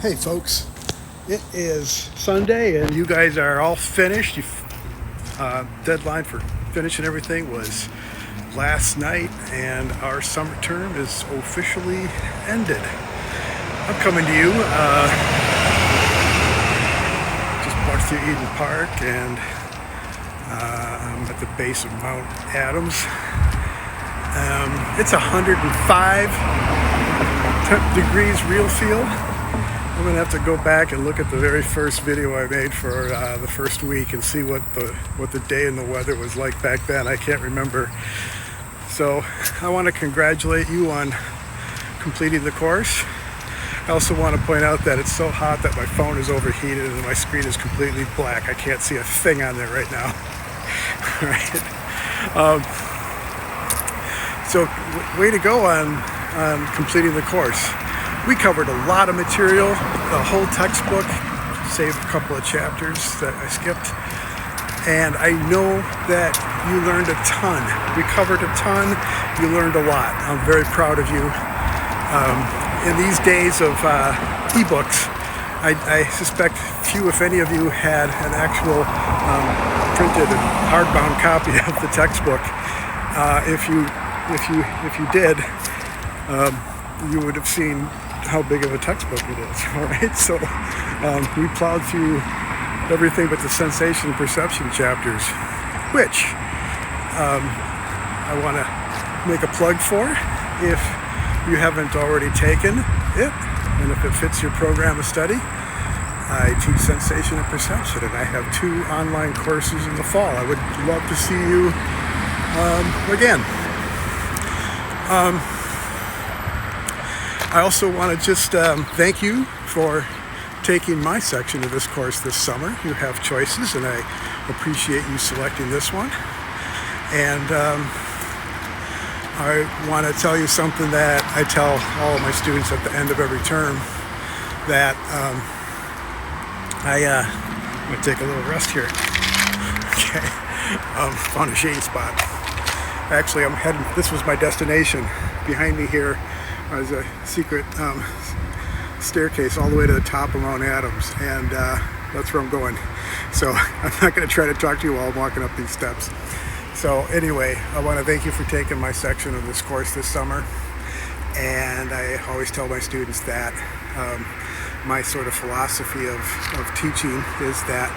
Hey folks, it is Sunday and you guys are all finished. Deadline for finishing everything was last night and our summer term is officially ended. I'm coming to you just walked through Eden Park and I'm at the base of Mount Adams. It's 105 degrees real feel. I'm gonna have to go back and look at the very first video I made for the first week and see what the day and the weather was like back then. I can't remember. So I want to congratulate you on completing the course. I also want to point out that it's so hot that my phone is overheated and my screen is completely black. I can't see a thing on there right now. Right? So way to go on completing the course. We covered a lot of material, the whole textbook, save a couple of chapters that I skipped. And I know that you learned a ton. We covered a ton, you learned a lot. I'm very proud of you. In these days of ebooks, I suspect few, if any of you, had an actual printed and hardbound copy of the textbook. If you did, you would have seen how big of a textbook it is. All right, so we plowed through everything but the sensation and perception chapters, which I want to make a plug for if you haven't already taken it, and if it fits your program of study. I teach sensation and perception, and I have 2 online courses in the fall. I would love to see you again. I also want to just thank you for taking my section of this course this summer. You have choices, and I appreciate you selecting this one. And I want to tell you something that I tell all of my students at the end of every term, that I'm going to take a little rest here. Okay, found a shady spot. Actually, I'm heading, this was my destination. Behind me here is a secret staircase all the way to the top of Mount Adams, and that's where I'm going. So I'm not going to try to talk to you while I'm walking up these steps. So anyway, I want to thank you for taking my section of this course this summer. And I always tell my students that my sort of philosophy of teaching is that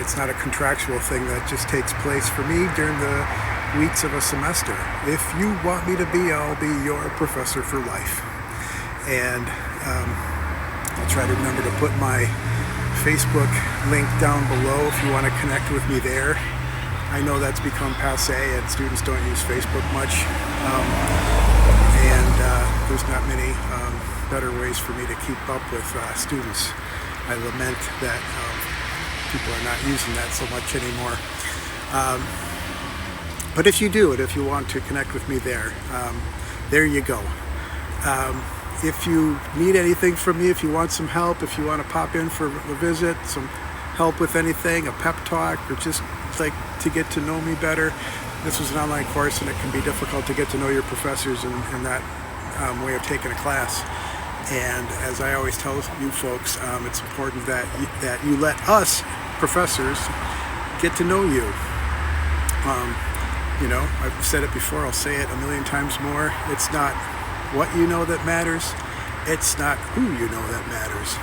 it's not a contractual thing that just takes place for me during the weeks of a semester. If you want me to be, I'll be your professor for life. And I'll try to remember to put my Facebook link down below if you want to connect with me there. I know that's become passé and students don't use Facebook much. And there's not many better ways for me to keep up with students. I lament that people are not using that so much anymore. But if you do it, if you want to connect with me there, there you go. If you need anything from me, if you want some help, if you want to pop in for a visit, some help with anything, a pep talk, or just like to get to know me better, this was an online course and it can be difficult to get to know your professors in that way of taking a class. And as I always tell you folks, it's important that you let us professors get to know you. You know, I've said it before, I'll say it a million times more. It's not what you know that matters. It's not who you know that matters.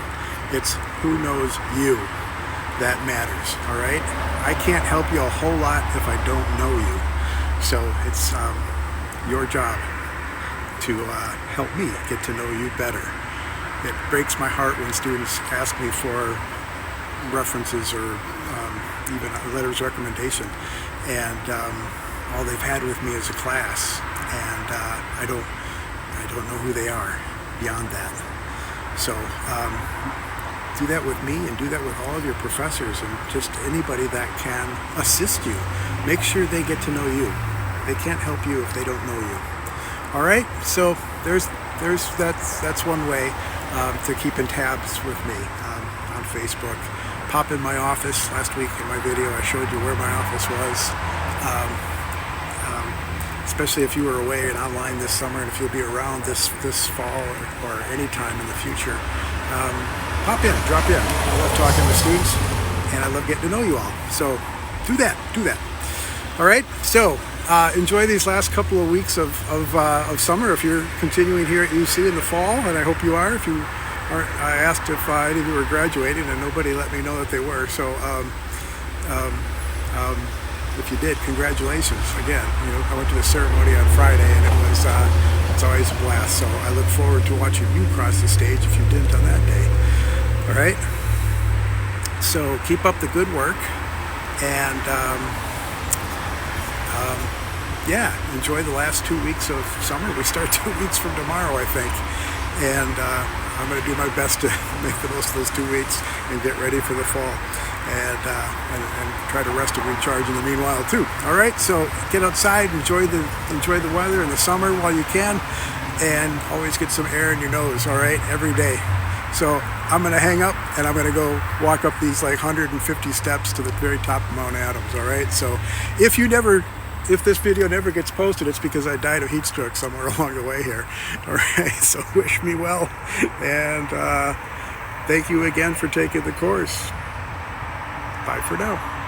It's who knows you that matters, all right? I can't help you a whole lot if I don't know you. So it's your job to help me get to know you better. It breaks my heart when students ask me for references or even letters of recommendation, and all they've had with me is a class, and I don't know who they are beyond that. So do that with me and do that with all of your professors and just anybody that can assist you. Make sure they get to know you. They can't help you if they don't know you. All right, so that's one way to keep in tabs with me on Facebook. Pop in my office. Last week in my video I showed you where my office was. It's especially if you were away and online this summer, and if you'll be around this fall or any time in the future. Pop in, drop in. I love talking to students, and I love getting to know you all. So do that. All right. So enjoy these last couple of weeks of summer. If you're continuing here at UC in the fall, and I hope you are. If you aren't, I asked if any of you were graduating, and nobody let me know that they were. So if you did, congratulations again. I went to the ceremony on Friday, and it's always a blast. So I look forward to watching you cross the stage if you didn't on that day. All right. So keep up the good work, and yeah, enjoy the last 2 weeks of summer. We start 2 weeks from tomorrow, I think, and I'm going to do my best to make the most of those 2 weeks and get ready for the fall, and try to rest and recharge in the meanwhile too. All right, so get outside, enjoy the weather in the summer while you can, and always get some air in your nose. All right, every day. So I'm going to hang up, and I'm going to go walk up these like 150 steps to the very top of Mount Adams. All right, so if this video never gets posted, it's because I died of heat stroke somewhere along the way here. All right, so wish me well, and thank you again for taking the course. Bye for now.